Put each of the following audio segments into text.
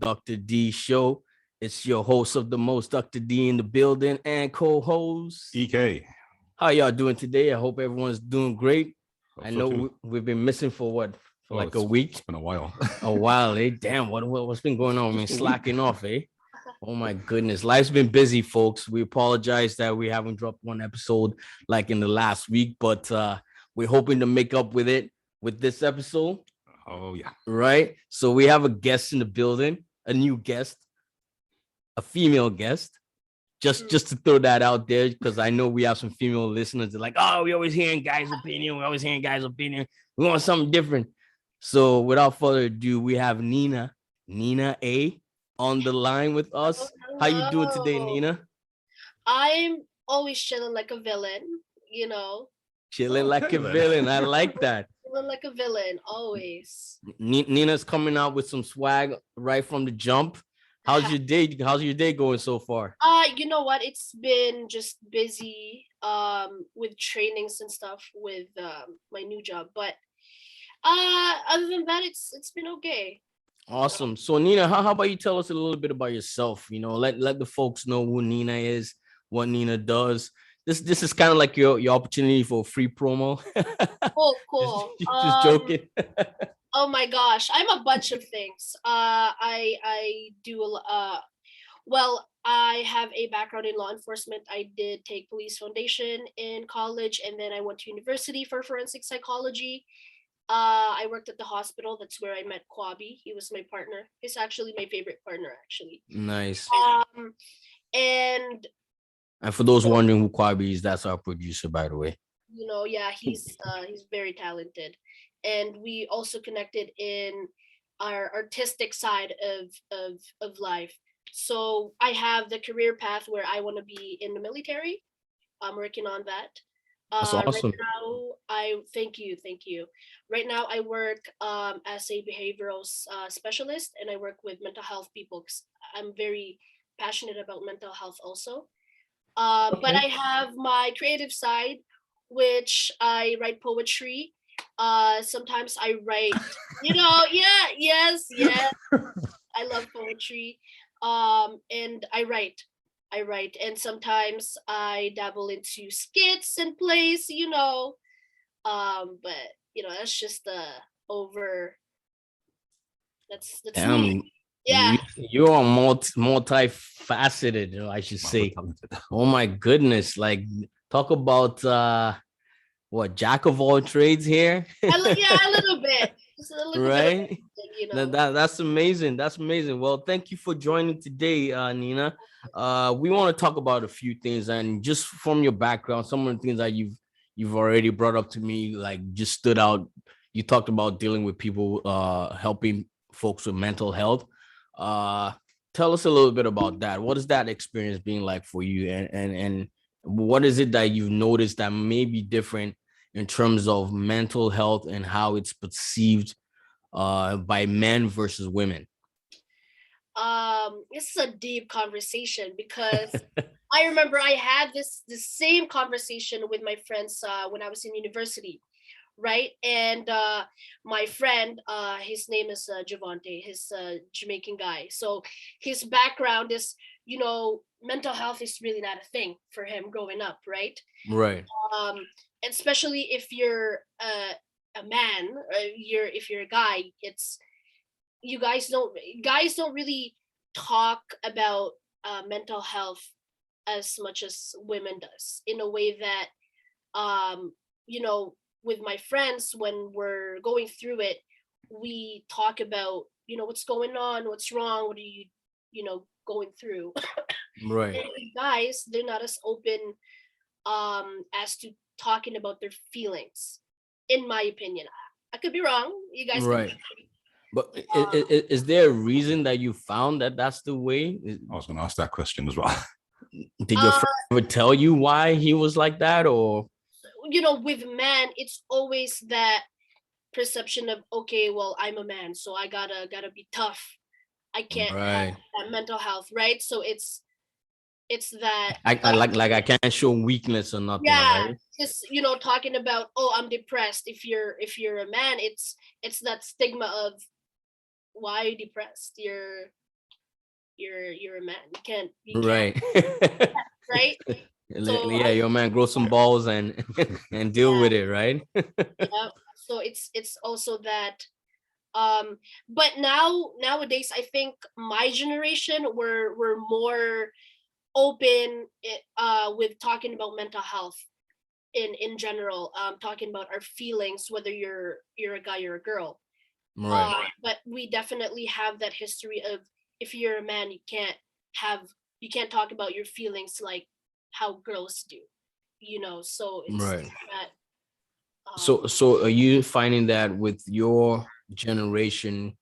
Dr. D Show. It's your host of the most, Dr. D in the building, and co-host EK. How y'all doing today? I hope everyone's doing great. Hope I so know too. we've been missing for what? For Well, like a week? It's been a while. A while, eh? Damn, what's been going on? I mean, slacking off, eh? Oh my goodness. Life's been busy, folks. We apologize that we haven't dropped one episode like in the last week, but we're hoping to make up with it with this episode. Oh yeah. Right. So we have a guest in the building, a new guest, a female guest. Just to throw that out there, because I know we have some female listeners that are like, oh, we always hearing guys' opinion. We always hearing guys' opinion. We want something different. So without further ado, we have Nina A on the line with us. How you doing today, Nina? I'm always chilling like a villain, you know. Chilling like a villain. I like that. Chilling like a villain, always. Nina's coming out with some swag right from the jump. How's your day? How's your day going so far? You know what? It's been just busy with trainings and stuff with my new job, but other than that, it's been okay. Awesome. So Nina, how about you tell us a little bit about yourself? You know, let the folks know who Nina is, what Nina does. This is kind of like your opportunity for a free promo. Cool. Just joking. Oh my gosh, I'm a bunch of things. I do well, I have a background in law enforcement. I did take police foundation in college, and then I went to university for forensic psychology. I worked at the hospital. That's where I met Kwabi. He was my partner. He's actually my favorite partner, actually. Nice. And for those wondering who Kwabi is, that's our producer, by the way. You know, yeah, he's very talented. And we also connected in our artistic side of life. So I have the career path where I want to be in the military. I'm working on that. That's awesome. Right now, thank you. Right now, I work as a behavioral specialist, and I work with mental health people. 'Cause I'm very passionate about mental health also. But I have my creative side, which I write poetry. Sometimes I write, yes. I love poetry. And I write, and sometimes I dabble into skits and plays, but that's just over. That's me. Yeah. You're multifaceted, I should say. Oh my goodness. Like, talk about what, jack of all trades here? A little bit. Just a little right? Bit, That's amazing. That's amazing. Well, thank you for joining today, Nina. We want to talk about a few things, and just from your background, some of the things that you've already brought up to me, like, just stood out. You talked about dealing with people, helping folks with mental health. Tell us a little bit about that. What is that experience being like for you, and what is it that you've noticed that may be different in terms of mental health and how it's perceived by men versus women? This is a deep conversation, because I remember I had the same conversation with my friends when I was in university, right? And my friend, his name is Javante. He's a Jamaican guy. So his background is, mental health is really not a thing for him growing up, right? Right. Especially if you're a man, if you're a guy, it's guys don't really talk about mental health as much as women does, in a way that with my friends, when we're going through it, we talk about what's going on, what's wrong, what are you going through. Right. And guys, they're not as open as to talking about their feelings, in my opinion. I could be wrong. You guys right. But is there a reason that you found that that's the way? I was going to ask that question as well. Did your friend ever tell you why he was like that, or? With men, it's always that perception of, okay, well, I'm a man, so I gotta be tough. I can't have that mental health, right? So it's that I like I can't show weakness or nothing. Yeah, right? just talking about, oh, I'm depressed. If you're a man, it's that stigma of, why are you depressed? You're you're a man. You can't, Right. right? So Yeah, your man, grow some balls and and deal yeah, with it, right? yeah. So it's also that. But nowadays, I think my generation we're more open with talking about mental health in general, talking about our feelings, whether you're a guy or a girl. Right. But we definitely have that history of, if you're a man, have you can't talk about your feelings like how girls do, so it's Right. that. So, are you finding that with your generation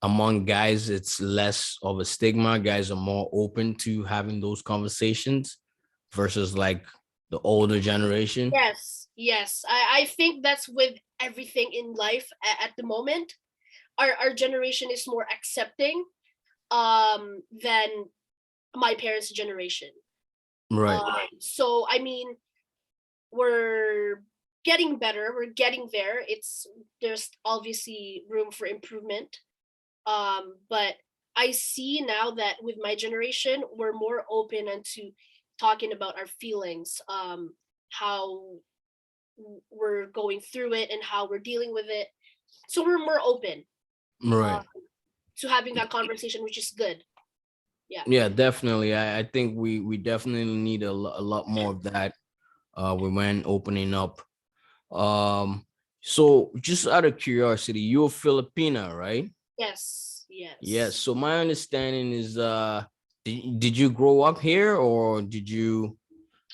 among guys, it's less of a stigma? Guys are more open to having those conversations versus like the older generation? Yes, I think that's with everything in life at the moment. Our generation is more accepting than my parents' generation. Right. So I mean, we're getting better, we're getting there. There's obviously room for improvement. But I see now that with my generation, we're more open into talking about our feelings, how we're going through it and how we're dealing with it. So we're more open uh, Right. to having that conversation, which is good. Yeah. Yeah, definitely. I think we definitely need a lot more of that we when opening up. Um, so just out of curiosity, you're a Filipina, right? Yes. Yes. Yes. So my understanding is did you grow up here or did you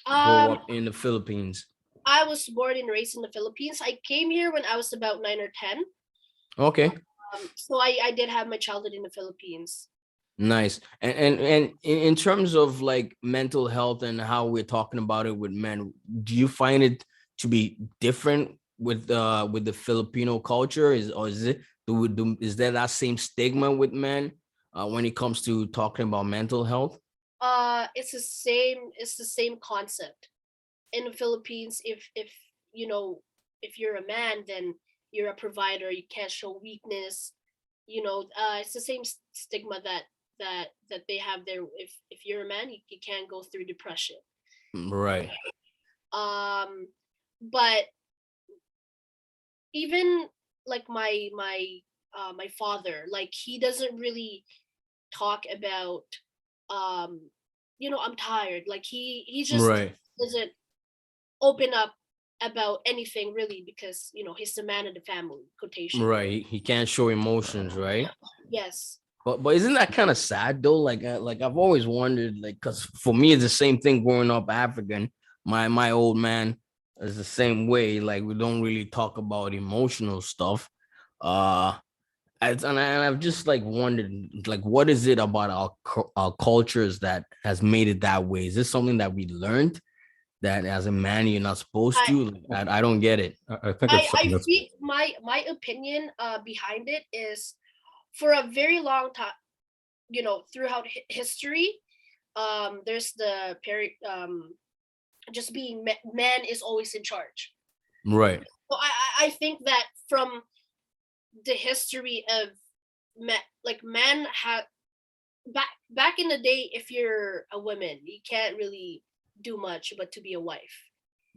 grow Um, up in the Philippines? I was born and raised in the Philippines. I came here when I was about 9 or 10. Okay. So I did have my childhood in the Philippines. Nice. And in terms of like mental health and how we're talking about it with men, do you find it to be different with the Filipino culture? Is it is there that same stigma with men when it comes to talking about mental health? It's the same. It's the same concept in the Philippines. If you know, if you're a man, then you're a provider. You can't show weakness. It's the same stigma that they have there. If you're a man, you can't go through depression. Right. Um, but even like my father, like he doesn't really talk about um I'm tired. Like he just Right. doesn't open up about anything really, because he's the man of the family, quotation. Right. He can't show emotions, right? Yes. But isn't that kind of sad though? Like I've always wondered, like, cause for me it's the same thing growing up African. My old man is the same way. Like we don't really talk about emotional stuff. Uh, and I've just like wondered, like, what is it about our cultures that has made it that way? Is this something that we learned that as a man you're not supposed i to? Like, I don't get it. I think i, it's I something that's feel my opinion behind it is, for a very long time, throughout history, there's the just being man is always in charge. Right. So I think that from the history of men, like men have, back in the day, if you're a woman, you can't really do much but to be a wife.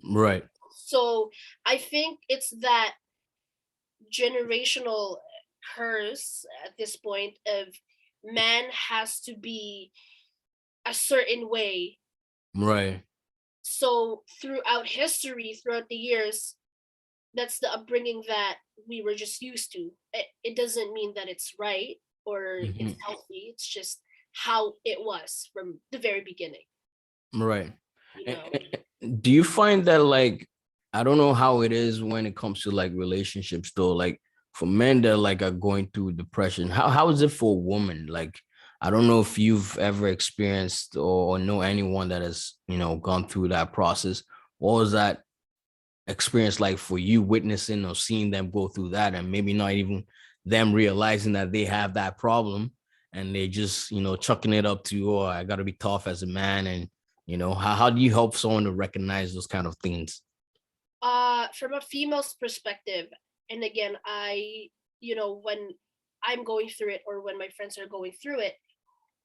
Right. So I think it's that generational curse at this point of man has to be a certain way. Right. So throughout history, throughout the years, that's the upbringing that we were just used to. It doesn't mean that it's right or it's Mhm. healthy. It's just how it was from the very beginning. Right. You And- know, Do you find that like I don't know how it is when it comes to like relationships though, like for men that like are going through depression, how is it for a woman? Like I don't know if you've ever experienced or know anyone that has, gone through that process. What was that experience like for you witnessing or seeing them go through that and maybe not even them realizing that they have that problem and they just chucking it up to, oh, I got to be tough as a man, and how do you help someone to recognize those kind of things? from a female's perspective, and again, when I'm going through it or when my friends are going through it,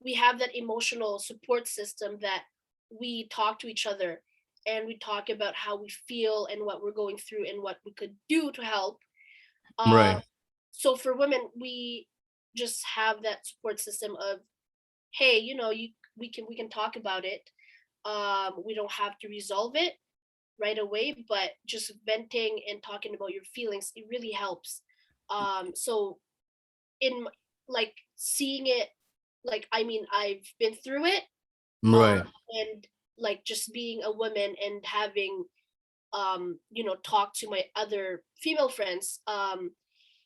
we have that emotional support system that we talk to each other and we talk about how we feel and what we're going through and what we could do to help. Uh, Right. so for women, we just have that support system of, hey, we can talk about it. We don't have to resolve it right away, but just venting and talking about your feelings, it really helps. So in like seeing it, like, I mean, I've been through it, uh, Right. and like just being a woman and having talk to my other female friends.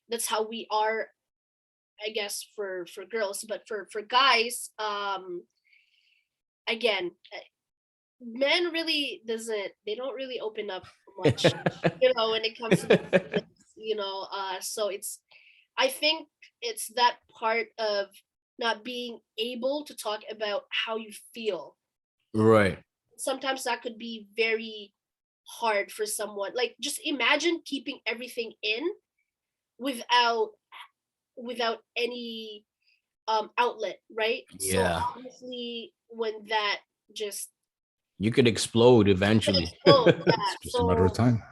That's how we are, I guess, for girls. But for guys, again, men really doesn't they don't really open up much, when it comes to their feelings, so I think it's that part of not being able to talk about how you feel. Right. Sometimes that could be very hard for someone. Like, just imagine keeping everything in without any outlet, right? So Yeah. obviously when that just You could explode eventually. explode, yeah. It's just a matter of So time.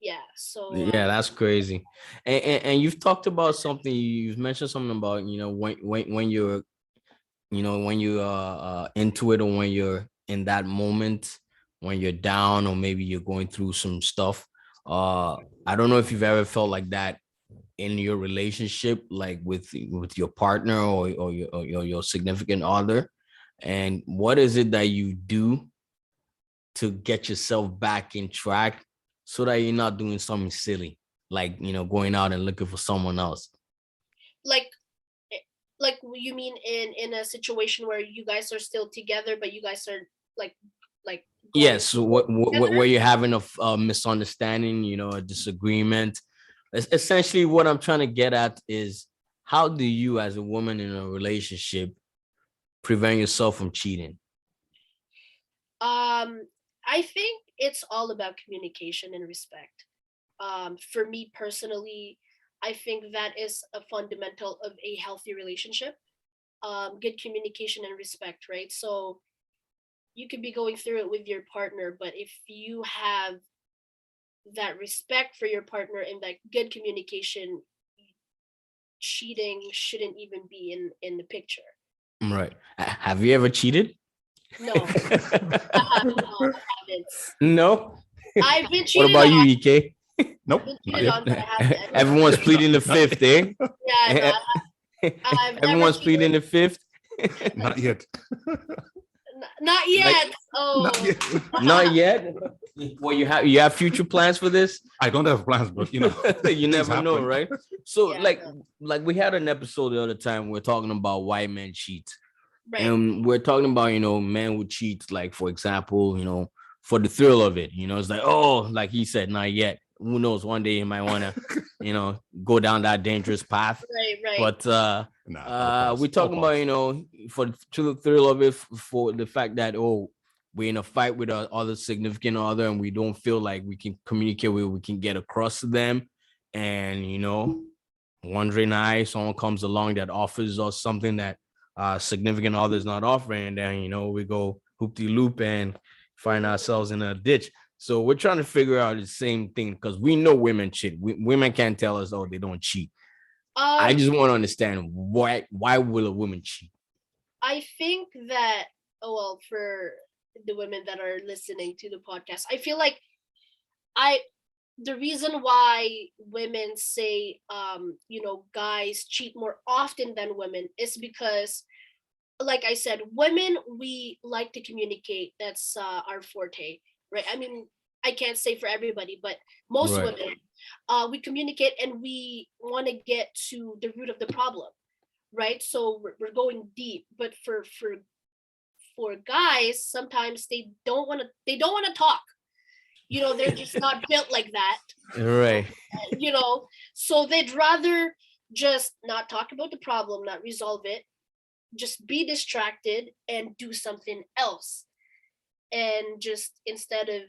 yeah, so Yeah, that's crazy. And you've talked about something. You've mentioned something about when you're when you into it, or when you're in that moment, when you're down, or maybe you're going through some stuff. I don't know if you've ever felt like that in your relationship, like with your partner, or your significant other. And what is it that you do to get yourself back in track, so that you're not doing something silly, like going out and looking for someone else? like eh, like you mean in a situation where you guys are still together but you guys are like going Yes. So through it where together? you're having a misunderstanding, a disagreement. Essentially, what I'm trying to get at is, how do you, as a woman in a relationship, prevent yourself from cheating? I think it's all about communication and respect. For me personally, I think that is a fundamental of a healthy relationship. Good communication and respect, right? So you could be going through it with your partner, but if you have that respect for your partner and that good communication, cheating shouldn't even be in the picture. Right. Have you ever cheated? No, no, I haven't. No. I've been What cheated about you, on. EK? I've Nope, been not cheated yet. on, but I haven't. Everyone's pleading the Not fifth, eh? Yeah, no, I've never Everyone's cheated. pleading the fifth. not yet. Not Like, yet. Not Oh, yet. not yet. Well, you have future plans for this. I don't have plans, but You things never know, happen. right? So, yeah, like we had an episode the other time. We're talking about why men cheat, right. and we're talking about men would cheat, like, for example, for the thrill of it. It's like, oh, like he said, not yet. Who knows? One day you might want to, go down that dangerous path. Right, right. But Nah, I'll pause. we're I'll talking about, pause. for the thrill of it, for the fact that, oh, we're in a fight with our other significant other, and we don't feel like we can communicate with, we can get across to them. And wondering eye, someone comes along that offers us something that significant other is not offering, and then we go hoop de loop and find ourselves in a ditch. So we're trying to figure out the same thing, because we know women cheat. Women can't tell us, oh, they don't cheat. I Um, just want to understand, why will a woman cheat? I think that, oh well, for the women that are listening to the podcast, I feel like I the reason why women say guys cheat more often than women is because, like I said, women, we like to communicate. That's our forte, right? I mean, I can't say for everybody, but most Right. women, we communicate and we want to get to the root of the problem, right? So we're going deep. But for guys, sometimes they don't want to talk. They're just not built like that. Right. You know, so they'd rather just not talk about the problem, not resolve it, just be distracted and do something else. And just instead of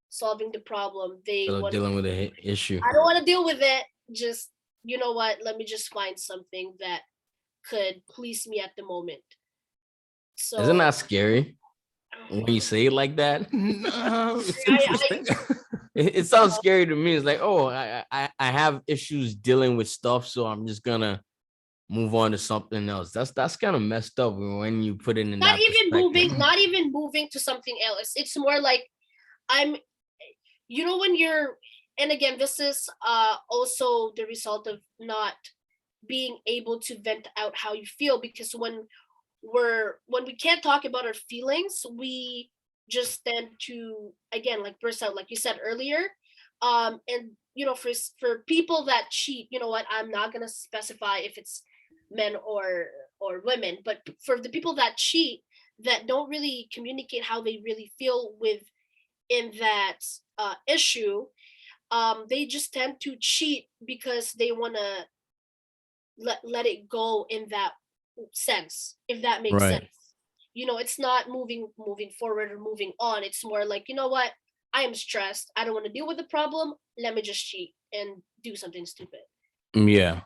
solving the problem, they So want dealing with the issue. I don't want to deal with it. Just, you know what, let me just find something that could please me at the moment. So Isn't that scary when you say it like that? No, it's I interesting. It sounds scary to me. It's like, oh, I have issues dealing with stuff, so I'm just gonna move on to something else. That's kind of messed up when you put it in not that even perspective. not even moving to something else. It's more like I'm, when you're, and again, this is also the result of not being able to vent out how you feel, because when we can't talk about our feelings, we just tend to, again, like, burst out, like you said earlier. And for people that cheat, you know what, I'm not going to specify if it's men or women, but for the people that cheat, that don't really communicate how they really feel with in that issue, they just tend to cheat because they want to let it go in that sense, if that makes Right. sense. It's not moving forward or moving on. It's more like, you know what, I am stressed, I don't want to deal with the problem, let me just cheat and do something stupid. Yeah.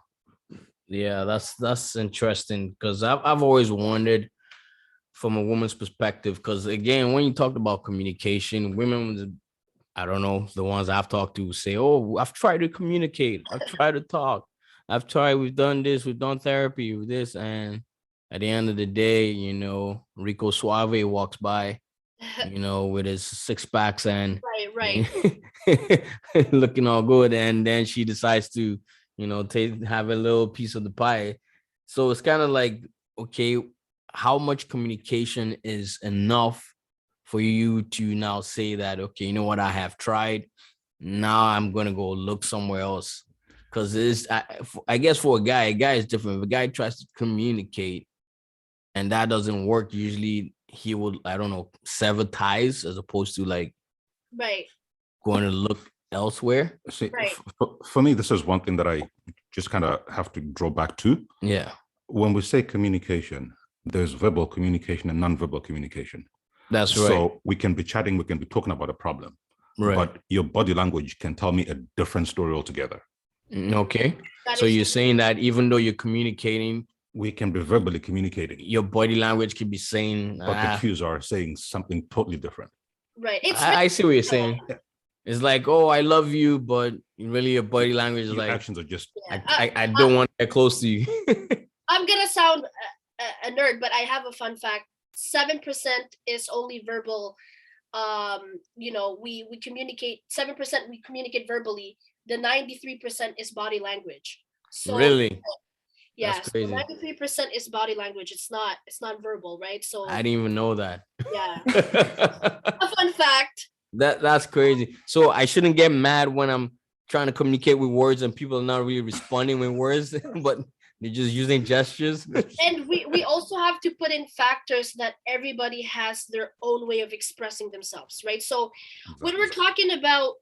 Yeah, that's interesting because I've always wondered from a woman's perspective. Because again, when you talked about communication, women, I don't know, the ones I've talked to say, "Oh, I've tried to communicate, I've tried to talk, we've done this, we've done therapy with this," and at the end of the day, Rico Suave walks by, with his six packs and Right. looking all good, and then she decides to, have a little piece of the pie. So it's kind of like, okay, how much communication is enough for you to now say that, okay, you know what, I have tried. Now I'm gonna go look somewhere else. Because I guess for a guy is different. If a guy tries to communicate and that doesn't work, usually he would, I don't know, sever ties as opposed to like Right. going to look elsewhere. See, Right. for me, this is one thing that I just kind of have to draw back to. Yeah, When we say communication, there's verbal communication and non-verbal communication. that's right. So we can be chatting, we can be talking about a problem, Right. but your body language can tell me a different story altogether. Okay. That So is you're saying that even though you're communicating, We can be verbally communicating, your body language can be saying, but the cues are saying something totally different. right. It's I see what you're saying. It's like, oh, I love you, but really your body language is Your like, actions are just I don't want to get close to you. I'm gonna sound a nerd, but I have a fun fact. 7% is only verbal. We communicate 7%. We communicate verbally. The 93% is body language. So Really? yeah, That's so crazy. 93% is body language. It's not verbal, right? So I didn't even know that. yeah, a fun fact. That's crazy. So I shouldn't get mad when I'm trying to communicate with words and people are not really responding with words, but they're just using gestures. And we also have to put in factors that everybody has their own way of expressing themselves, right? So when we're talking about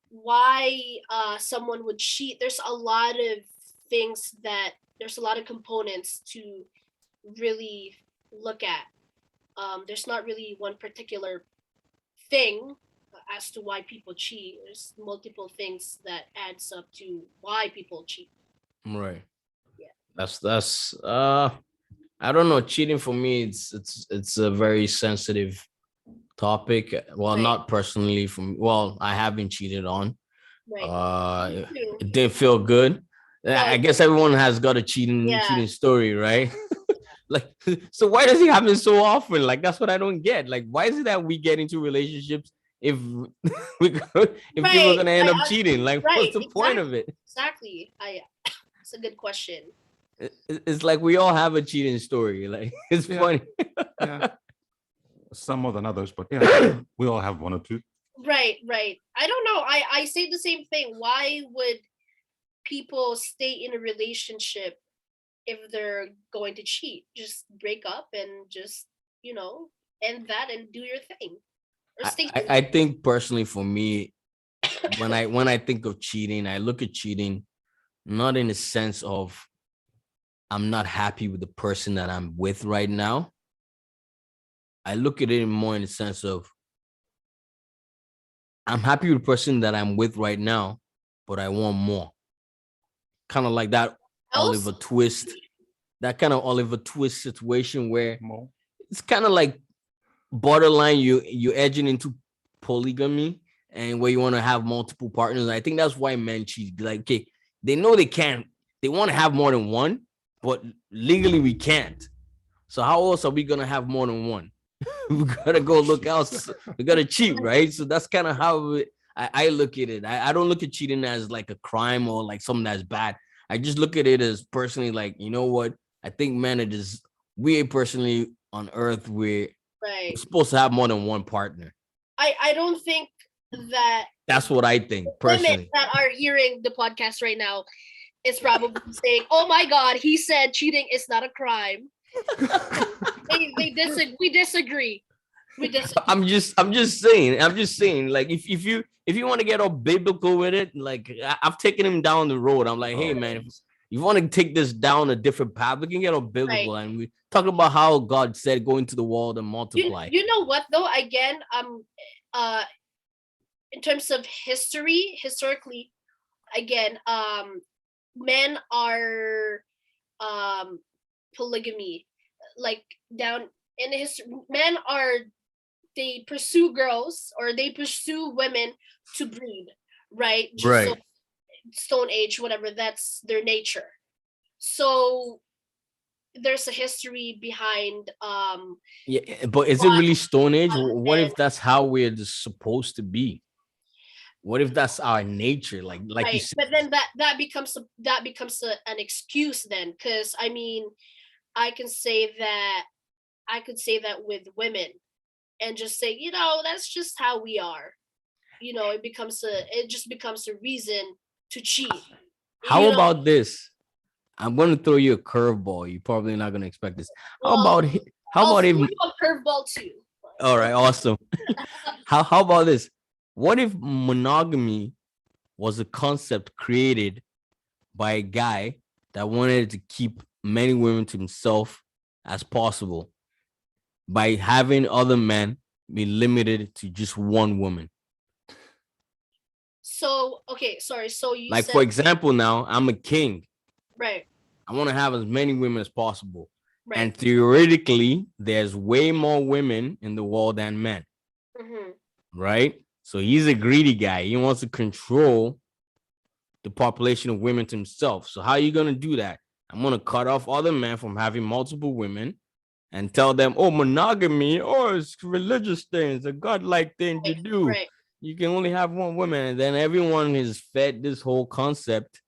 why someone would cheat, there's a lot of there's a lot of components to really look at. There's not really one particular thing as to why people cheat. There's multiple things that adds up to why people cheat. Right. Yeah. That's I don't know. Cheating for me, it's a very sensitive topic. Well, Right. not personally from, well, I have been cheated on. Me too. It didn't feel good. I guess everyone has got a cheating story, right? Like, so why does it happen so often? Like, that's what I don't get. Like, why is it that we get into relationships if if people are gonna end up cheating? Like, what's the point of it? Exactly. It's a good question. It's like we all have a cheating story. Like, it's funny. Yeah. Some more than others, but yeah, we all have one or two. Right. I don't know. I say the same thing. Why would people stay in a relationship if they're going to cheat? Just break up and just, end that and do your thing. Or stay. I think personally for me, when I think of cheating, I look at cheating not in the sense of I'm not happy with the person that I'm with right now. I look at it more in the sense of I'm happy with the person that I'm with right now, but I want more. Kind of like that Oliver Twist, that kind of Oliver Twist situation where More. it's kind of like borderline. You edging into polygamy, and where you want to have multiple partners. I think that's why men cheat. Like, okay, they know they can't. They want to have more than one, but legally we can't. So how else are we gonna have more than one? We gotta go look else. We gotta cheat, right? So that's kind of how I look at it. I don't look at cheating as like a crime or like something that's bad. I just look at it as personally like, you know what? I think men it is we personally on earth we're Right. supposed to have more than one partner. I don't think that That's what I think women personally. that are hearing the podcast right now is probably saying, "Oh my God, he said cheating is not a crime." We disagree. We disagree. I'm just saying, like if you want to get all biblical with it, like I've taken him down the road. I'm like, hey man, if you want to take this down a different path, we can get all biblical. Right. And we talk about how God said go into the world and multiply. You know what though? Again, uh in terms of historically, again, men are polygamy, like down in history, men are they pursue girls or they pursue women to breed, right? Just so Right. Stone Age, whatever, that's their nature. So there's a history behind Yeah, but is it why really Stone Age? What men, if that's how we're just supposed to be? What if that's our nature? Like you right? said, But then that becomes an excuse then, because I mean, I can say that I could say that with women and just say, that's just how we are. It just becomes a reason to cheat. how You know, about this? I'm gonna throw you a curveball. You're probably not gonna expect this. How well, about how I'll about throw if you a curveball too. all right, awesome. How about this? What if monogamy was a concept created by a guy that wanted to keep many women to himself as possible by having other men be limited to just one woman? So, okay, sorry. So you Like said, for example, now I'm a king. right, I want to have as many women as possible. right. And theoretically, there's way more women in the world than men, Hmm. right? So he's a greedy guy. He wants to control the population of women to himself. So how are you going to do that? I'm going to cut off other men from having multiple women and tell them, oh, monogamy, oh, it's religious things, a godlike thing to Right, do. right, You can only have one woman. And then everyone is fed this whole concept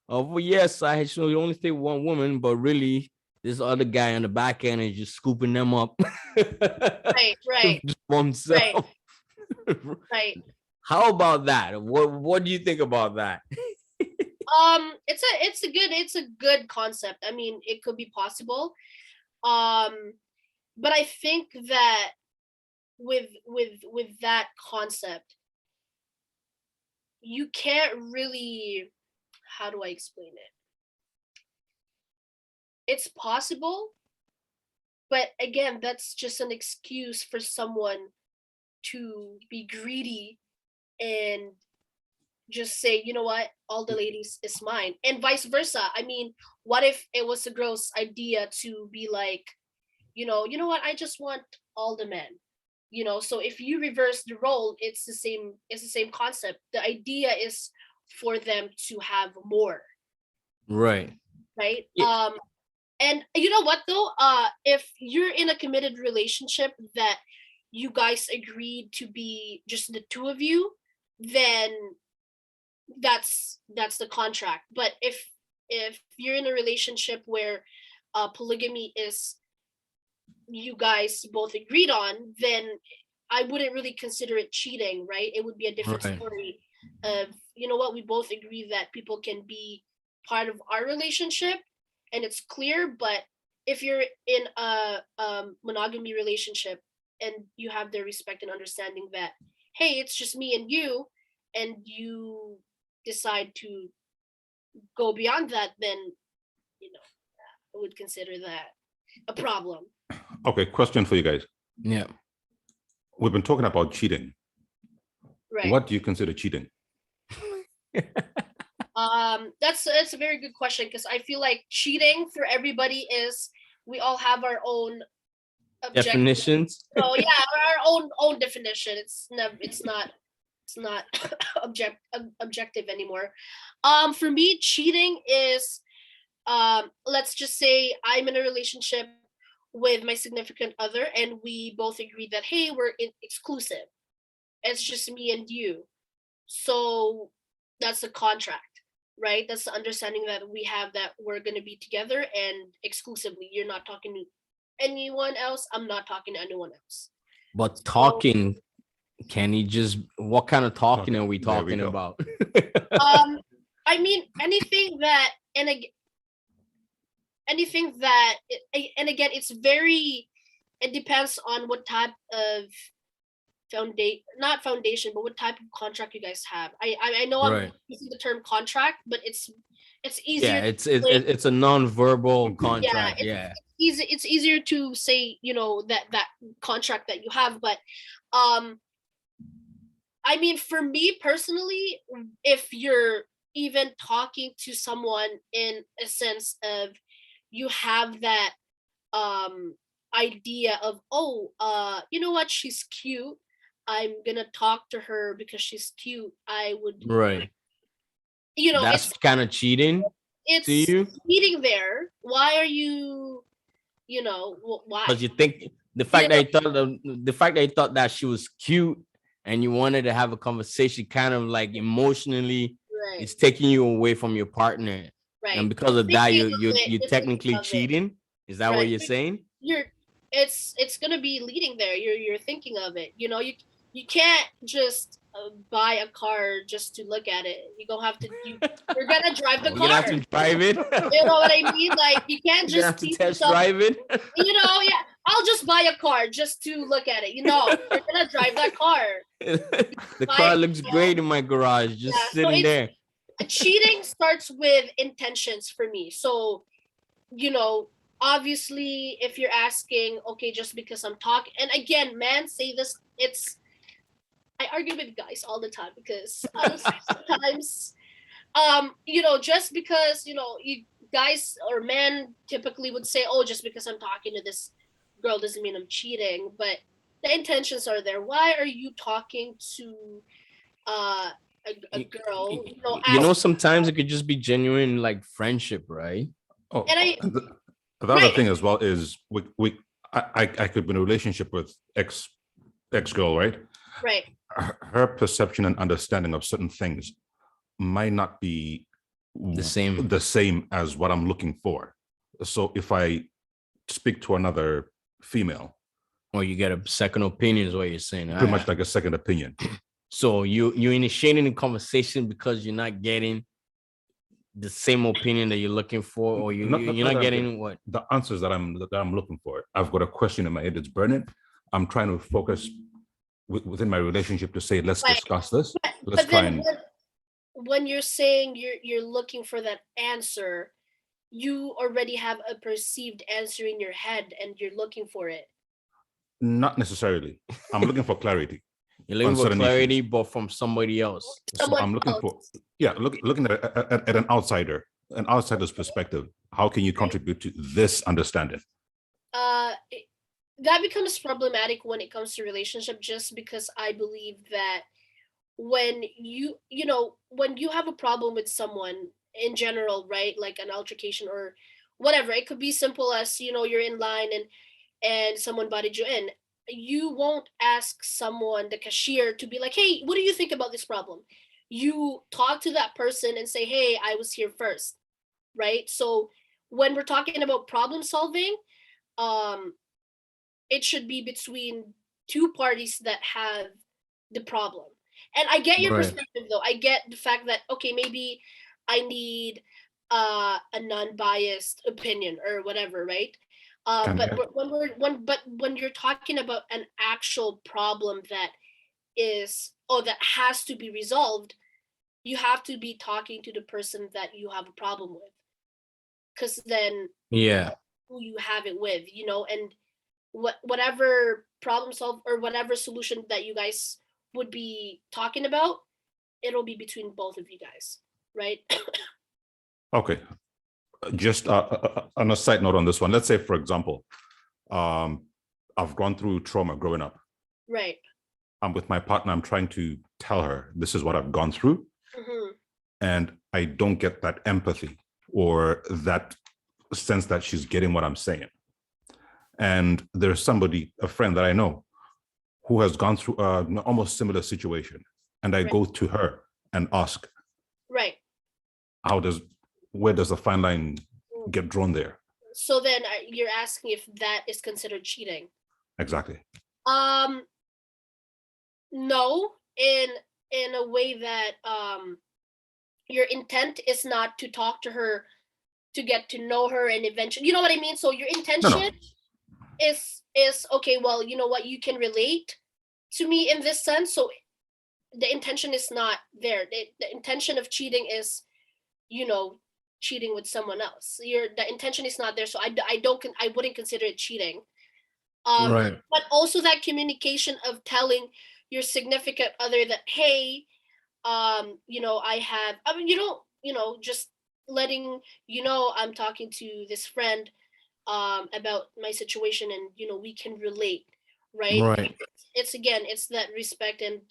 of, well, yes, I should only stay with one woman, but really, this other guy on the back end is just scooping them up right, right, just for right, himself. right. How about that? What do you think about that? It's a good concept. I mean, it could be possible. Um, but I think that with that concept, you can't really, how do I explain it? It's possible, but again, that's just an excuse for someone to be greedy and just say, you know what, all the ladies is mine, and vice versa. I mean, what if it was a girl's idea to be like, you know what, I just want all the men. So if you reverse the role, it's the same concept. The idea is for them to have more, Right. right? Yeah. And you know what though, if you're in a committed relationship that you guys agreed to be just the two of you, then that's the contract. But if you're in a relationship where polygamy is you guys both agreed on, then I wouldn't really consider it cheating, right? It would be a different Right. story of, you know what, we both agree that people can be part of our relationship and it's clear. But if you're in a monogamy relationship and you have the respect and understanding that, hey, it's just me and you decide to go beyond that, then I would consider that a problem. Okay, question for you guys. Yeah. We've been talking about cheating. Right. What do you consider cheating? That's a very good question, because I feel like cheating for everybody is, we all have our own definitions. So yeah, our own definition. It's not objective anymore. For me, cheating is let's just say I'm in a relationship with my significant other, and we both agree that hey, we're exclusive. It's just me and you. So that's the contract, right? That's the understanding that we have, that we're gonna be together and exclusively. You're not talking to anyone else. I'm not talking to anyone else. But So talking, can he just, what kind of talking are we There we talking go. about? I mean anything that anything that and again it's very, it depends on what type of not foundation, but what type of contract you guys have. I know I'm Right. using the term contract, but it's easier Yeah, to it's explain. it's a non-verbal Mhm. contract. It's Yeah. easy, it's easier to say, that contract that you have. But um I mean, for me personally, if you're even talking to someone in a sense of you have that idea of, oh, you know what, she's cute, I'm gonna talk to her because she's cute, I would, Right. That's it's kind of cheating to it's you, meeting there. Why are you, why, because you think the you fact that know you thought the fact that you thought that she was cute and you wanted to have a conversation, kind of like emotionally, right, it's taking you away from your partner, and right, because of that, you you're thinking technically of it, cheating. Is that what right, you're saying? you're it's gonna be leading there. You're thinking of it. You can't just buy a car just to look at it. You gonna have to you're gonna drive the You're gonna have car. to drive it. You know what I mean? Like you can't You're gonna just have to see test yourself. drive it. Yeah. I'll just buy a car just to look at it. You're gonna drive that car. The Buy, car looks great in my garage, yeah. just So sitting it's there. cheating starts with intentions for me. So you know, obviously, if you're asking, okay, just because I'm talking, and again, men say this, I argue with guys all the time because sometimes, just because, you guys or men typically would say, oh, just because I'm talking to this girl doesn't mean I'm cheating, but the intentions are there. Why are you talking to uh, a You, girl, sometimes it could just be genuine, like friendship, right? Oh, and and the other right, thing as well is I could be in a relationship with ex girl, right? right, Her perception and understanding of certain things might not be The same. the same as what I'm looking for. So if I speak to another female, Or you get a second opinion, is what you're saying. pretty much like a second opinion. So you initiating a conversation because you're not getting the same opinion that you're looking for, or you're not that I'm getting what? the answers that I'm looking for. I've got a question in my head, it's burning. I'm trying to focus within my relationship to say, let's right. discuss this. Let's But try then and when you're saying you're looking for that answer, you already have a perceived answer in your head and you're looking for it. not necessarily. I'm looking for clarity You're on looking for certain clarity, issues. but from somebody else. So Someone I'm looking for, else. looking at an outsider's perspective. How can you contribute to this understanding? Uh, it- that becomes problematic when it comes to relationship, just because I believe that when when you have a problem with someone in general, right? Like an altercation or whatever, it could be simple as, you're in line and someone butted you in. You won't ask someone, the cashier, to be like, hey, what do you think about this problem? You talk to that person and say, hey, I was here first, right? So when we're talking about problem solving, um it should be between two parties that have the problem. And I get your Right. perspective, though. I get the fact that, okay, maybe I need a non-biased opinion or whatever, right? Can But when you're talking about an actual problem that that has to be resolved, you have to be talking to the person that you have a problem with, because then Yeah. who you have it with, and whatever problem solve or whatever solution that you guys would be talking about, it'll be between both of you guys, right? Okay, just on a side note on this one, let's say, for example, um, I've gone through trauma growing up. Right. I'm with my partner. I'm trying to tell her this is what I've gone through. Mm-hmm. And I don't get that empathy or that sense that she's getting what I'm saying. And there's somebody, a friend that I know, who has gone through an almost similar situation. And I go to her and ask, right, where does the fine line get drawn there? So then you're asking if that is considered cheating. Exactly. No, in a way that your intent is not to talk to her, to get to know her, and eventually, you know what I mean? So your intention is okay, well, you know what, you can relate to me in this sense. So the intention is not there. The intention of cheating is, you know, cheating with someone else. The intention is not there. So I wouldn't consider it cheating. Right. But also that communication of telling your significant other that, hey, you know, I mean, just letting you know I'm talking to this friend about my situation, and you know, we can relate, right? Right. It's again, it's that respect and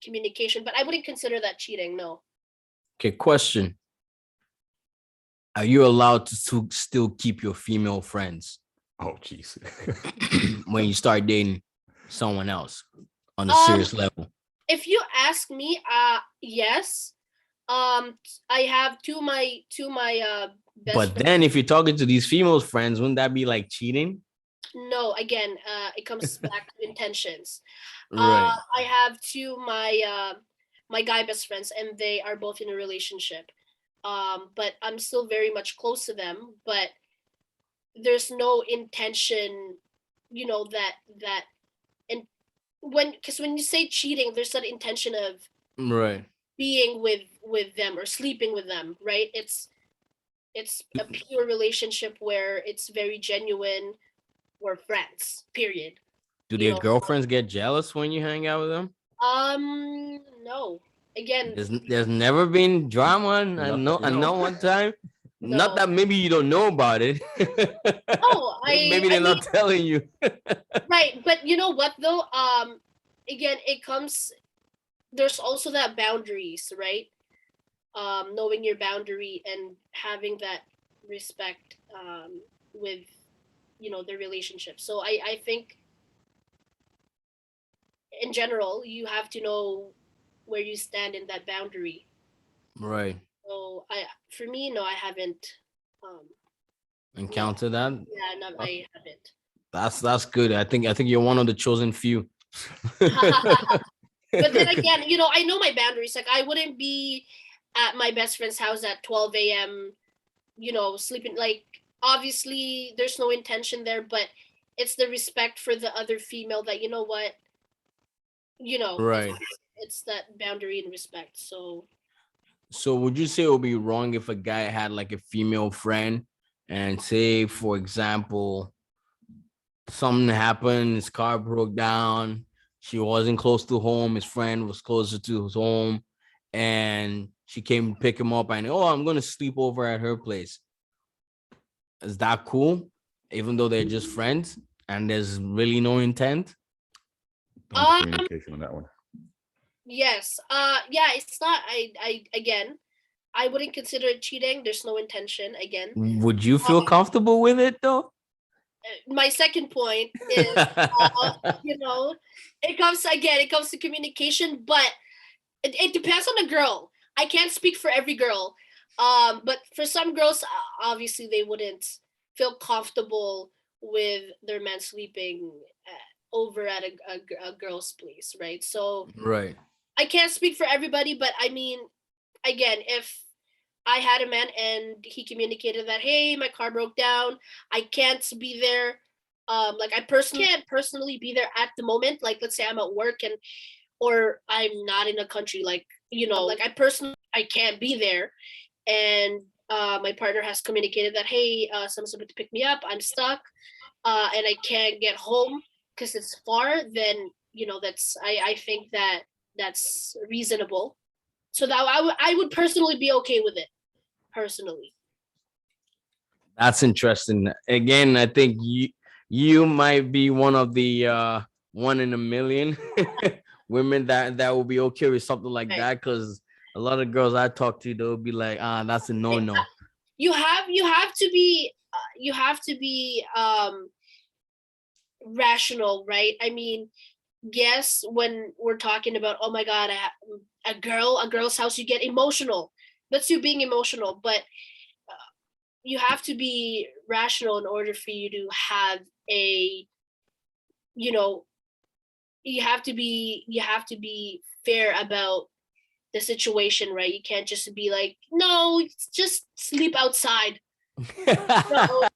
communication, but I wouldn't consider that cheating, no. Okay, question. Are you allowed to still keep your female friends Oh, jeez. when you start dating someone else on a Um, serious level? If you ask me, yes. I have two my best But friends. then if you're talking to these female friends, wouldn't that be like cheating? No, again, it comes back to intentions. Right. I have two my guy best friends, and they are both in a relationship. But I'm still very much close to them, but there's no intention, you know, that and when you say cheating, there's that intention of Right. being with them or sleeping with them, right? It's a pure relationship where it's very genuine. We're friends, period. Do You their know, girlfriends get jealous when you hang out with them? no. Again, There's never been drama. I know one time. Not no. that maybe you don't know about it. Oh, Maybe I they're mean, not telling you. right, but you know what though? Again, there's also that boundaries, right? Knowing your boundary and having that respect with, you know, the relationship. So I think in general you have to know where you stand in that boundary. Right. So for me, no, I haven't. Um, no, Encounter that. yeah, no, I haven't. That's good. I think you're one of the chosen few. But then again, you know, I know my boundaries. Like I wouldn't be at my best friend's house at 12 a.m., you know, sleeping. Like obviously there's no intention there, but it's the respect for the other female that, you know what, you know, Right. it's that boundary and respect. So So would you say it would be wrong if a guy had like a female friend and say, for example, something happened, his car broke down, she wasn't close to home, his friend was closer to his home, and she came to pick him up and, oh, I'm gonna sleep over at her place. Is that cool? Even though they're just friends and there's really no intent? On the communication on that one. yes, yeah, it's not. I again, I wouldn't consider it cheating. There's no intention. Again, Would you feel comfortable with it though? my second point is, you know, it comes to communication, but it depends on the girl. I can't speak for every girl, but for some girls, obviously they wouldn't feel comfortable with their man sleeping over at a girl's place, right? So Right. I can't speak for everybody, but I mean, again, if I had a man and he communicated that, hey, my car broke down, I can't be there. Like I personally can't personally be there at the moment. Like let's say I'm at work and or I'm not in a country, like, you know, like I can't be there, and my partner has communicated that, hey, someone's about to pick me up, I'm stuck, and I can't get home because it's far. Then you know I think that that's reasonable. So that I would personally be okay with it personally. That's interesting. Again, I think you might be one of the 1 in a million women that will be okay with something like Right. that. Because a lot of girls I talk to, they'll be like, that's a no. You have to be rational, right? I mean, yes, when we're talking about, oh my god, a girl's house, you get emotional. That's you being emotional, but you have to be rational in order for you to have a, you know, you have to be fair about the situation, right? You can't just be like, no, just sleep outside. No,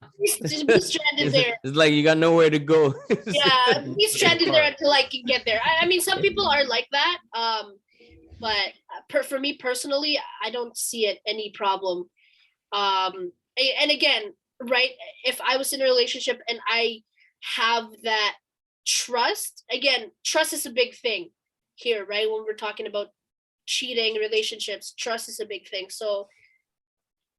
just be stranded there. It's like you got nowhere to go. Yeah, be stranded there until I can get there. I mean, some people are like that. But for me personally, I don't see it any problem. And again, right? If I was in a relationship and I have that trust, again, trust is a big thing here, right? When we're talking about cheating relationships, trust is a big thing. So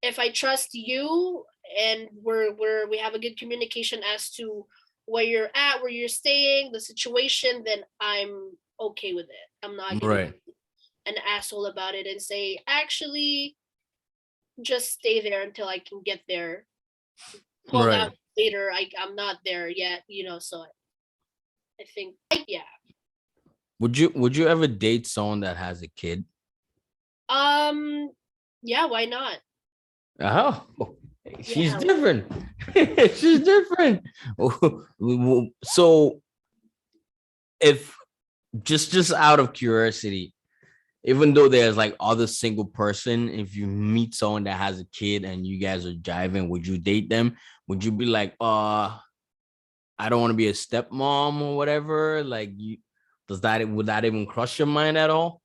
if I trust you and we have a good communication as to where you're at, where you're staying, the situation, then I'm okay with it. I'm not gonna Right. be an asshole about it and say, actually, just stay there until I can get there. 12 Right. hours later, I'm not there yet, so I think, yeah. Would you ever date someone that has a kid? Um, yeah, why not? Oh, she's Yeah. different. She's different. So if just out of curiosity, even though there's like other single person, if you meet someone that has a kid and you guys are jiving, would you date them? Would you be like, I don't want to be a stepmom or whatever? Like, would that even cross your mind at all?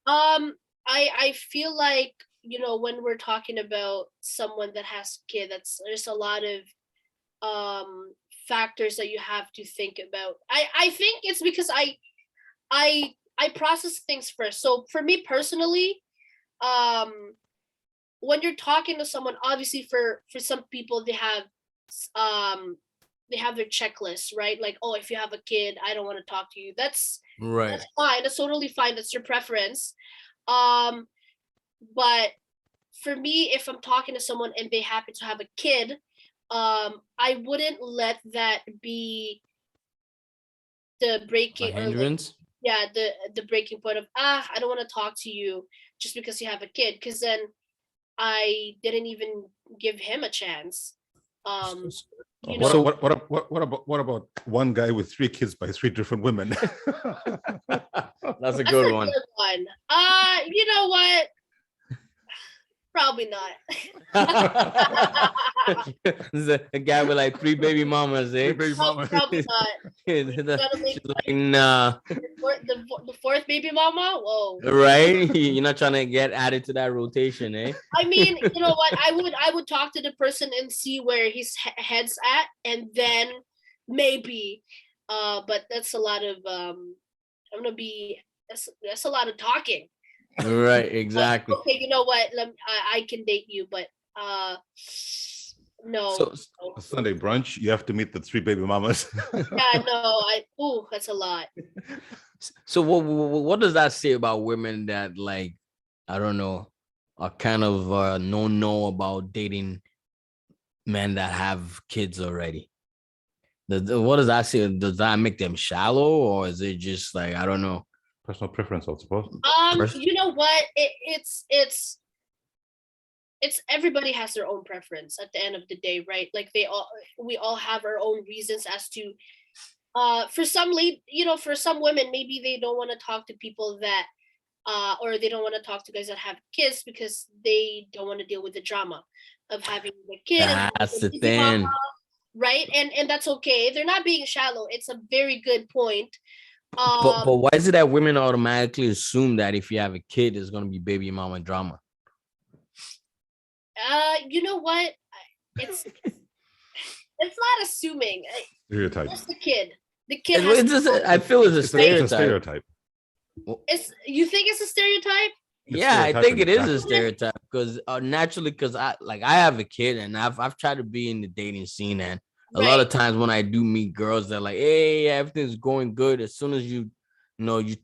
I feel like, when we're talking about someone that has a kid, there's a lot of factors that you have to think about. I think it's because I process things first. So for me personally, um when you're talking to someone, obviously for some people um they have their checklist, right? Like, oh, if you have a kid, I don't want to talk to you. That's Right. fine. That's totally fine. That's your preference. Um but for me, if I'm talking to someone and they happen to have a kid, I wouldn't let that be the A breaking, or like, hindrance? yeah, the breaking point of, I don't want to talk to you just because you have a kid, because then I didn't even give him a chance. um you What, know So what about one guy with 3 kids by 3 different women? that's a that's good a one. good one. You know what, probably not. This is a guy with like 3 baby mamas, Three eh? baby mamas. Probably not. You gotta make She's like, nah, the fourth baby mama. Whoa. right? You're not trying to get added to that rotation, eh? I mean, you know what? I would talk to the person and see where his head's at, and then maybe. But that's a lot of I'm gonna be that's a lot of talking. Right, But exactly. okay, you know what? I can date you, but no. So No. Sunday brunch, you have to meet the 3 baby mamas. Yeah, no. That's a lot. so what does that say about women that, like, I don't know, are kind of no about dating men that have kids already? What does that say? Does that make them shallow, or is it just like, I don't know? Personal preference, I suppose. You know what? It's everybody has their own preference at the end of the day, right? Like we all have our own reasons as to, for for some women, maybe they don't want to talk to people that or they don't want to talk to guys that have kids because they don't want to deal with the drama of having the kid and having That's the the baby mama, thing. right? And that's okay. They're not being shallow. It's a very good point. But why is it that women automatically assume that if you have a kid, it's gonna be baby mama drama? You know what? It's it's not assuming. Stereotype. It's the kid. The kid has It's just, I feel it's a It's a stereotype. stereotype. You think it's a stereotype? It's Yeah, I think stereotyping it the is a fact. stereotype because naturally, because I have a kid and I've tried to be in the dating scene, and a lot Right. of times when I do meet girls, they're like, "Hey, everything's going good." As soon as you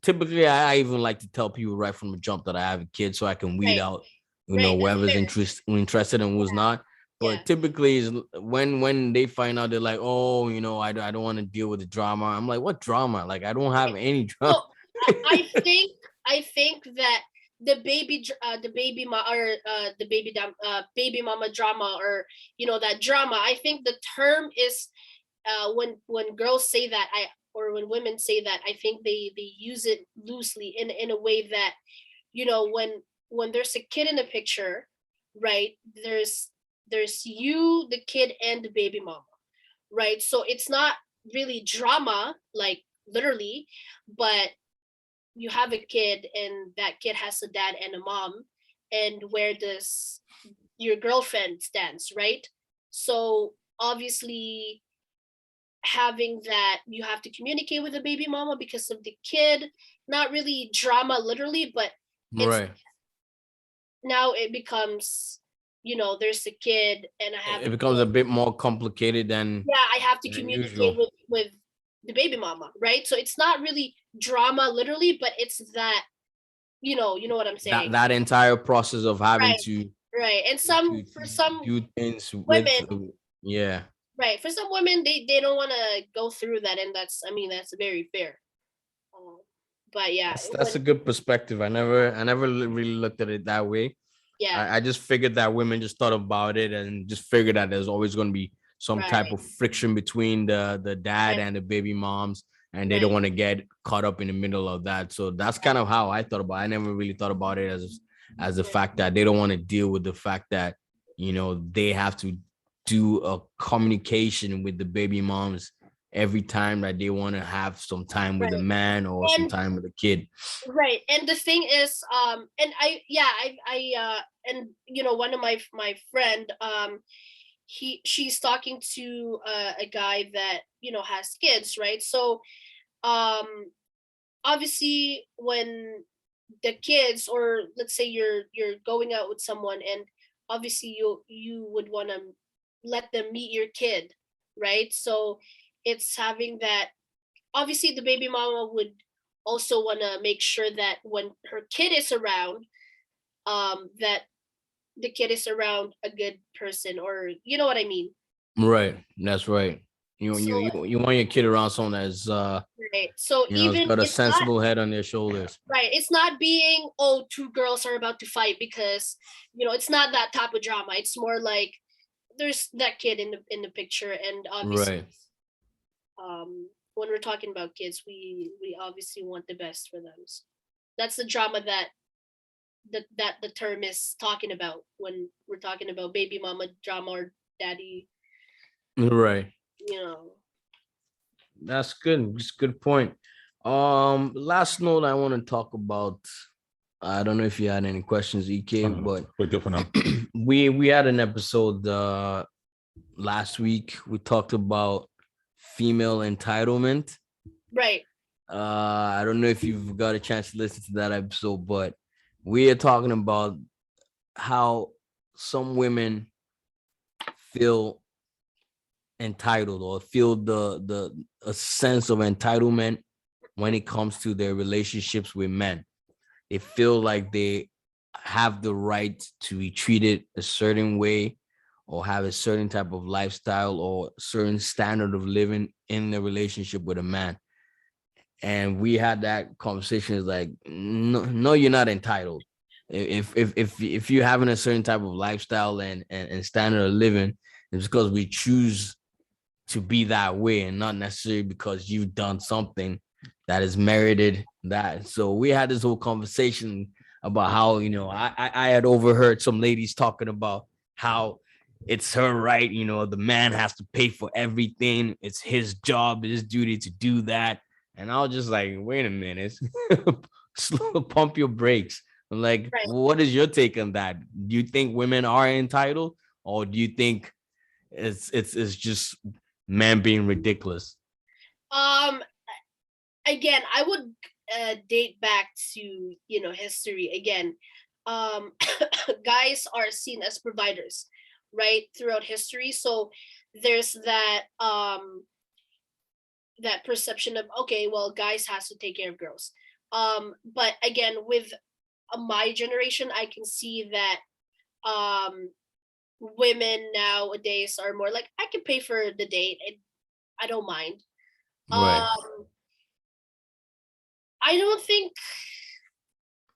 typically, I even like to tell people right from the jump that I have a kid, so I can weed Right. out, Right. That's whoever's fair. interested and who's not. Yeah. But typically, is when they find out, they're like, "Oh, I don't want to deal with the drama." I'm like, "What drama? Like, I don't have any So drama." I think that the baby mama drama, or that drama. I think the term is, when girls say that, or when women say that, I think they use it loosely, in a way that, when there's a kid in the picture, right? There's you, the kid, and the baby mama, right? So it's not really drama, like, literally, but you have a kid, and that kid has a dad and a mom, and where does your girlfriend stands, right? So obviously, having that, you have to communicate with the baby mama because of the kid. Not really drama literally, but it's Right. now it becomes, there's a kid and I have a It becomes a kid. bit more complicated than Yeah, I have to usual. communicate with the baby mama, right? So it's not really drama literally, but it's that, you know what I'm That saying. that entire process of having Right. to Right. And to, for to some do things with women, yeah. right, for some women, they don't want to go through that, and that's very fair. um, but yeah, That's a good perspective. I never really looked at it that way. yeah, I just figured that women just thought about it and just figured that there's always going to be some type right, of friction between the dad right, and the baby moms, and they don't right, want to get caught up in the middle of that. So that's yeah, kind of how I thought about it. I never really thought about it as the right, fact that they don't want to deal with the fact that they have to do a communication with the baby moms every time that they want to have some time with a right. man or some And time with a kid. right, and the thing is, and and one of my friend, she's talking to a guy that has kids, right? So, um obviously, when the kids, or let's say you're going out with someone, and obviously you would want to let them meet your kid, right? So it's having that, obviously the baby mama would also want to make sure that when her kid is around, that the kid is around a good person, or you know what I mean. Right. That's right. You So you you you want your kid around someone that's right, so has even got a it's not sensible head on their shoulders. right, it's not being, oh, two girls are about to fight, because it's not that type of drama. It's more like there's that kid in the picture, and obviously, Right. when we're talking about kids, we obviously want the best for them. So that's the drama that the term is talking about when we're talking about baby mama drama, or daddy, Right. you know. That's good. It's a good point. Last note I want to talk about. I don't know if you had any questions, EK, but We're good for now. we had an episode last week. We talked about female entitlement. Right, I don't know if you've got a chance to listen to that episode, but we are talking about how some women feel entitled or feel the a sense of entitlement when it comes to their relationships with men. They feel like they have the right to be treated a certain way or have a certain type of lifestyle or certain standard of living in the relationship with a man. And we had that conversation. Is like, no, no, you're not entitled. If you're having a certain type of lifestyle and standard of living, it's because we choose to be that way and not necessarily because you've done something that has merited that. So we had this whole conversation about how, I had overheard some ladies talking about how it's her right, the man has to pay for everything. It's his job, his duty to do that. And I was just like, wait a minute, slow, pump your brakes. I'm like, right. what is your take on that? Do you think women are entitled, or do you think it's just man being ridiculous? um Again, I would date back to history again. um Guys are seen as providers, right, throughout history. So there's that perception of, okay, well, guys has to take care of girls. But again, with my generation, I can see that women nowadays are more like, I can pay for the date. I don't mind. Right. I don't think,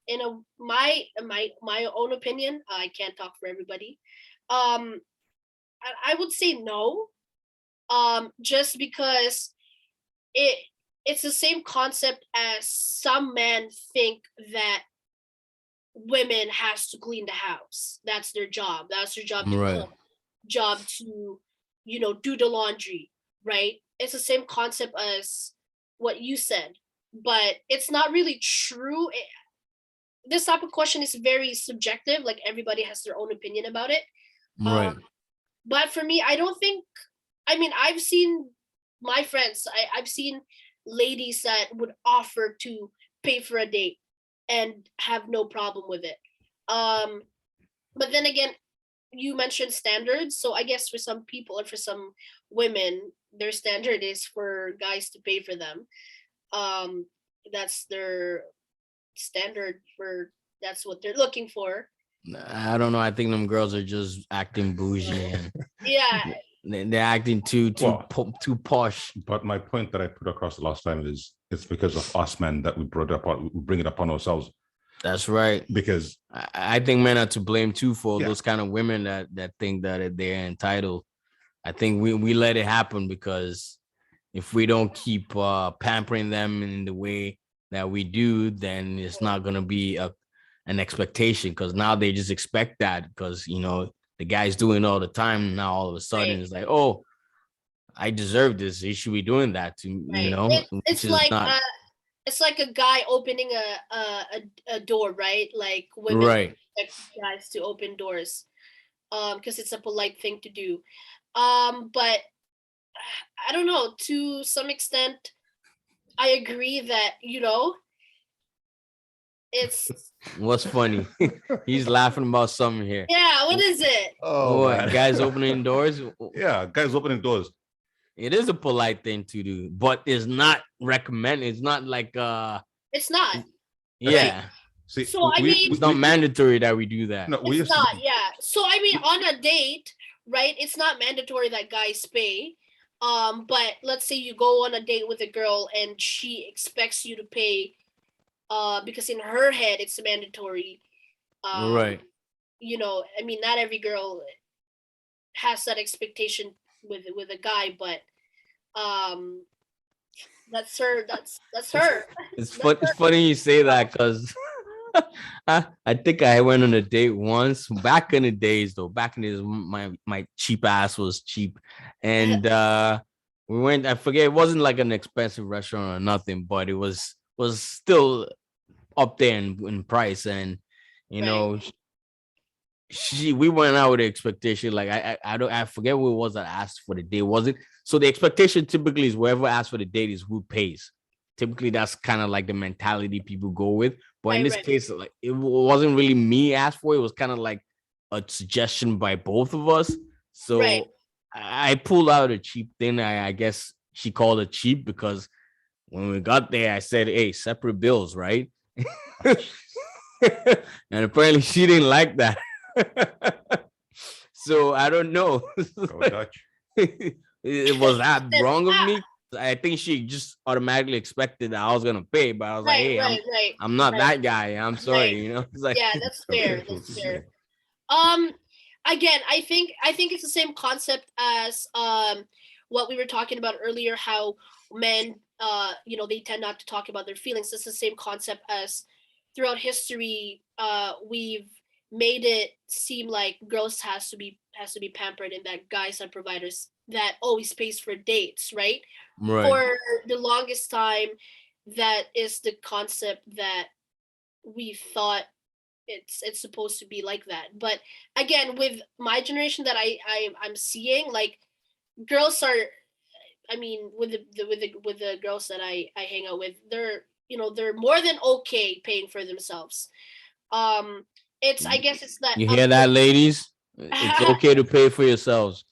in my own opinion, I can't talk for everybody. Um, I would say no. Just because it it's the same concept as some men think that women has to clean the house. That's their job. That's their job to Right. cook, job to, do the laundry, right? It's the same concept as what you said, but it's not really true. This type of question is very subjective. Like, everybody has their own opinion about it. Um, Right. but for me, I don't think. I mean, I've seen my friends. I've seen ladies that would offer to pay for a date and have no problem with it. Um, but then again, you mentioned standards, so I guess for some people or for some women, their standard is for guys to pay for them. Um, that's their standard for. That's what they're looking for. I don't know. I think them girls are just acting bougie and Yeah, they're acting Well, too posh. but my point that I put across the last time is it's because of us men that we bring it upon ourselves. That's right. Because I think men are to blame too for Yeah. those kind of women that think that they're entitled. I think we let it happen because if we don't keep pampering them in the way that we do, then it's not gonna be an expectation, because now they just expect that because the guy's doing it all the time. Now all of a sudden right, it's like, oh, I deserve this. He should be doing that to right. which It's is like not it's like a guy opening a door, right? Like, women right. expect guys to open doors, because it's a polite thing to do. But I don't know. To some extent, I agree that it's What's funny? He's laughing about something here. yeah. What is it? What, guys opening doors? Yeah, guys opening doors. It is a polite thing to do, but it's not recommended. It's not like It's not right. yeah. See, So I mean, It's not mandatory that we do that. no, we it's used to not. Yeah. So I mean, on a date, right? It's not mandatory that guys pay. But let's say you go on a date with a girl and she expects you to pay. Because in her head it's mandatory. Um, Right. I mean, not every girl has that expectation with a guy, but um, that's her. That's her. It's funny you say that because I think I went on a date once back in the days though. Back in the days, my cheap ass was cheap, and we went. I forget, it wasn't like an expensive restaurant or nothing, but it was still up there in price, and you Right. know we went out with the expectation, like I forget what it was that asked for the date, was it? So the expectation typically is whoever asks for the date is who pays. Typically that's kind of like the mentality people go with, but in Right. this Right. case, like, it wasn't really me asked for, it was kind of like a suggestion by both of us. So Right. I pulled out a cheap thing. I guess she called it cheap because when we got there I said, hey, separate bills, right? And apparently she didn't like that. So I don't know. go Dutch. It was that Then, wrong of me? I think she just automatically expected that I was gonna pay, but I was like, right. hey, Right. Right. I'm not Right. that guy. I'm sorry, Right. It's like Yeah, that's fair. Okay. That's fair. Um, Again, I think it's the same concept as what we were talking about earlier. How men, they tend not to talk about their feelings. It's the same concept as throughout history. We've made it seem like girls has to be pampered, and that guys are providers that always pays for dates, right? right, For the longest time, that is the concept that we thought it's supposed to be like that. But again, with my generation that I'm seeing, like, girls are, I mean, with the girls that I hang out with, they're more than okay paying for themselves. It's, I guess it's that you hear that, ladies? It's okay to pay for yourselves.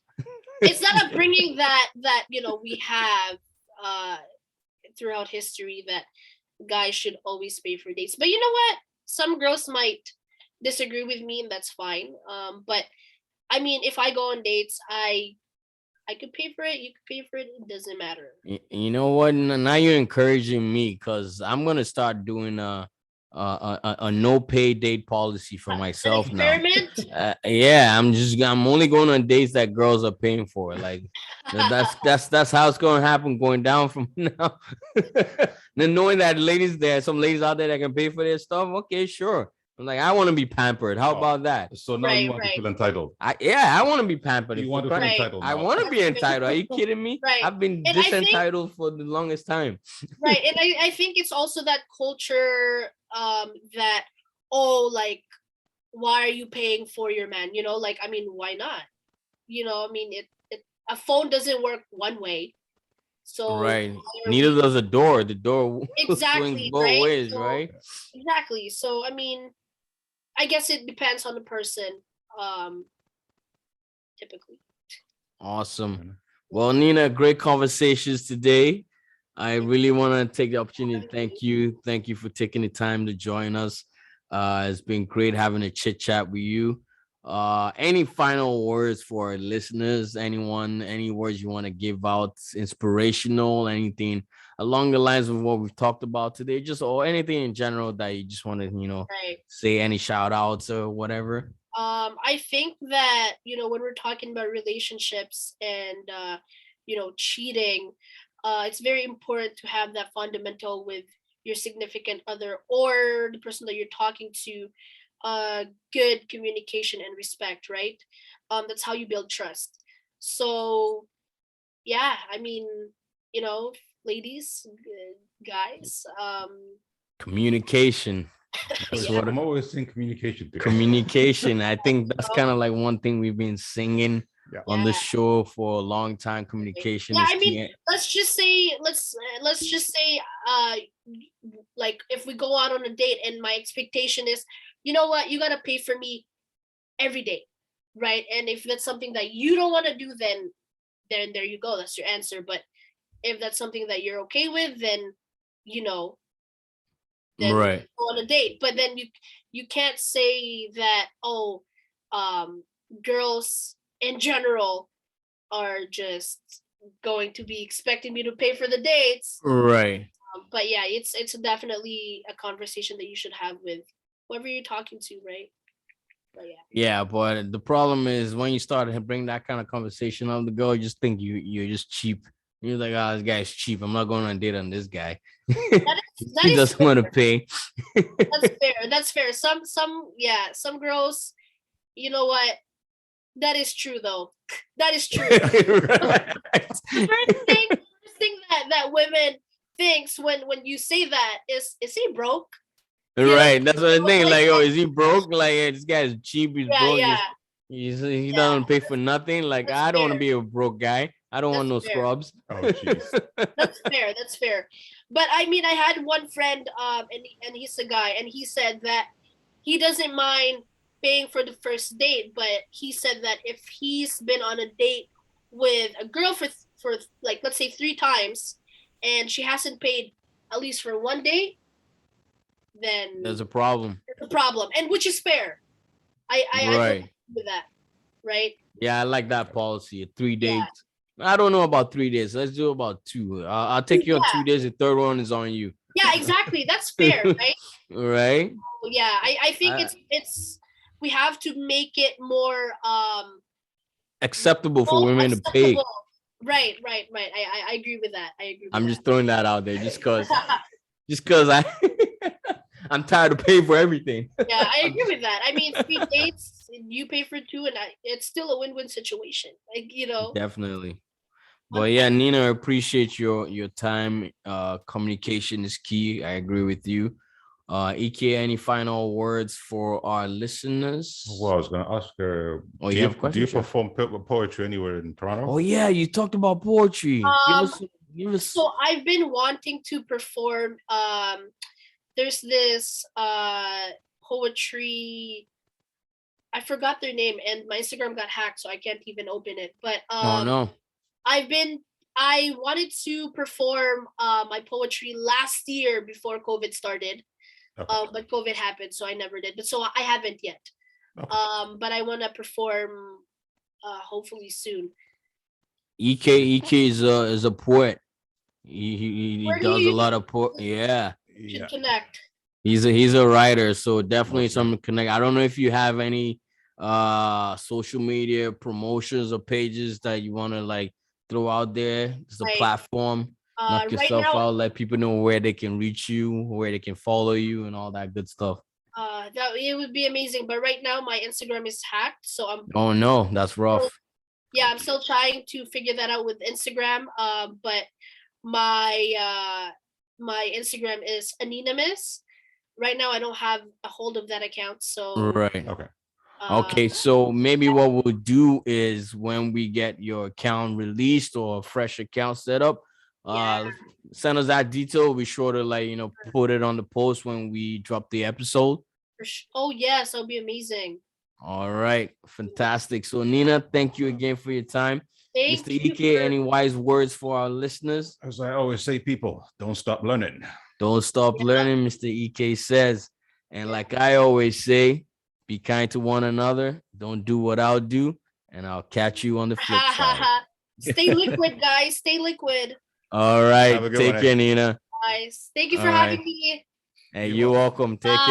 it's not upbringing that we have throughout history, that guys should always pay for dates. But you know what? Some girls might disagree with me, and that's fine. But I mean, if I go on dates, I could pay for it. You could pay for it. It doesn't matter. You know what? Now you're encouraging me because I'm gonna start doing a no pay date policy for An myself now. experiment. Yeah, I'm only going on dates that girls are paying for. Like that's how it's gonna happen going down from now. Then knowing that some ladies out there that can pay for their stuff. Okay, sure. I'm like, I want to be pampered. How Oh, about that? So now Right, you want to right. feel entitled. I want to be pampered. You If want to the feel cri- Right. entitled I now. want to be entitled. Are you kidding me? Right. I've been And I think- disentitled for the longest time. Right. And I think it's also that culture that, oh, like, why are you paying for your man? Like, I mean, why not? I mean, a phone doesn't work one way. So Right. why are Neither we- does a door. The door swings Exactly, both right? ways, So- right? Exactly. So I mean, I guess it depends on the person, typically. Awesome. Well, Nina, great conversations today. I really want to take the opportunity to thank you. Thank you for taking the time to join us. It's been great having a chit chat with you. Any final words for our listeners? Any words you want to give out, inspirational, anything along the lines of what we've talked about today, or anything in general that you just want to, Right. say any shout outs or whatever? I think that, when we're talking about relationships and, cheating, it's very important to have that fundamental with your significant other or the person that you're talking to, good communication and respect, right? That's how you build trust. So, yeah, I mean, ladies, guys, Communication. That's Yeah. what I'm always saying communication. today. communication. I think that's kind of like one thing we've been singing on the Yeah. show for a long time. Communication Yeah, is I mean, key. let's just say, like, if we go out on a date and my expectation is, you know what, you gotta pay for me every day, right? And if that's something that you don't want to do, then there you go, that's your answer. But if that's something that you're okay with, then then Right. go on a date. But then you can't say that, oh, girls in general are just going to be expecting me to pay for the dates. Right. But yeah, it's definitely a conversation that you should have with whoever you're talking to, right? But yeah. Yeah, but the problem is when you start to bring that kind of conversation up, the girl just think you're just cheap. You're like, oh, this guy's cheap. I'm not going on a date on this guy. That He is doesn't want to pay. That's fair. That's fair. Some girls, you know what? That is true though. That is true. Right. First thing that women thinks when you say that is he broke? Right. That's what I think. Like, Like, oh, is he broke? Like, hey, this guy's cheap. He's Yeah, broke. yeah. He doesn't pay for nothing. Like, That's I don't want to fair. be a broke guy. I don't want no That's fair. scrubs. Oh, jeez. That's fair. That's fair. But I mean, I had one friend, and he's a guy, and he said that he doesn't mind paying for the first date, but he said that if he's been on a date with a girl for like, let's say 3 times, and she hasn't paid at least for one date, then There's a problem. it's a problem, and which is fair. I Right. agree with that, right? Yeah, I like that policy. 3 Yeah. dates. I don't know about 3 days. Let's do about 2. I'll take you on 2 days. The third one is on you. Yeah, exactly. That's fair, right? Right? Yeah, I think I- it's we have to make it more Acceptable for women to pay. acceptable. Right. I agree with that. I agree with I'm that. just throwing that out there just because I'm tired of paying for everything. Yeah, I agree with that. I mean, 3 dates, you pay for 2, and it's still a win-win situation. Like, Definitely. But yeah, Nina, I appreciate your time. Communication is key. I agree with you. EK, any final words for our listeners? Well, I was going to ask her, Oh, do you you, have a question, do you sure? perform poetry anywhere in Toronto? Oh yeah, you talked about poetry. Give us. So I've been wanting to perform. There's this poetry. I forgot their name, and my Instagram got hacked, so I can't even open it. But Oh no. I wanted to perform my poetry last year before COVID started. Okay. But COVID happened, so I never did. But so I haven't yet. Okay. But I want to perform hopefully soon. EK is a poet. He Where do does a you lot of yeah. should Yeah. connect? He's a writer, so definitely Most something to connect. I don't know if you have any social media promotions or pages that you want to like throw out there. It's a Like platform. Knock right yourself now, out, let people know where they can reach you, where they can follow you, and all that good stuff. that it would be amazing. But right now, my Instagram is hacked, so Oh no, that's still- rough. I'm still trying to figure that out with Instagram. But my my Instagram is anonymous. Right now, I don't have a hold of that account, so Right. Okay. Okay, so maybe what we'll do is when we get your account released or a fresh account set up, Yeah. send us that detail. We'll be sure to put it on the post when we drop the episode. Oh yes, that'll be amazing. All right, fantastic. So Nina, thank you again for your time. Thank Mr. you EK, for any wise words for our listeners? As I always say, people, don't stop learning. Don't stop learning, Mr. EK says. And like I always say, be kind to one another. Don't do what I'll do. And I'll catch you on the flip side. Stay liquid, guys. Stay liquid, All Have right. a good Take one, care, Nina. guys. Thank you for All having right. me. Hey, You're you're welcome. welcome. Take care.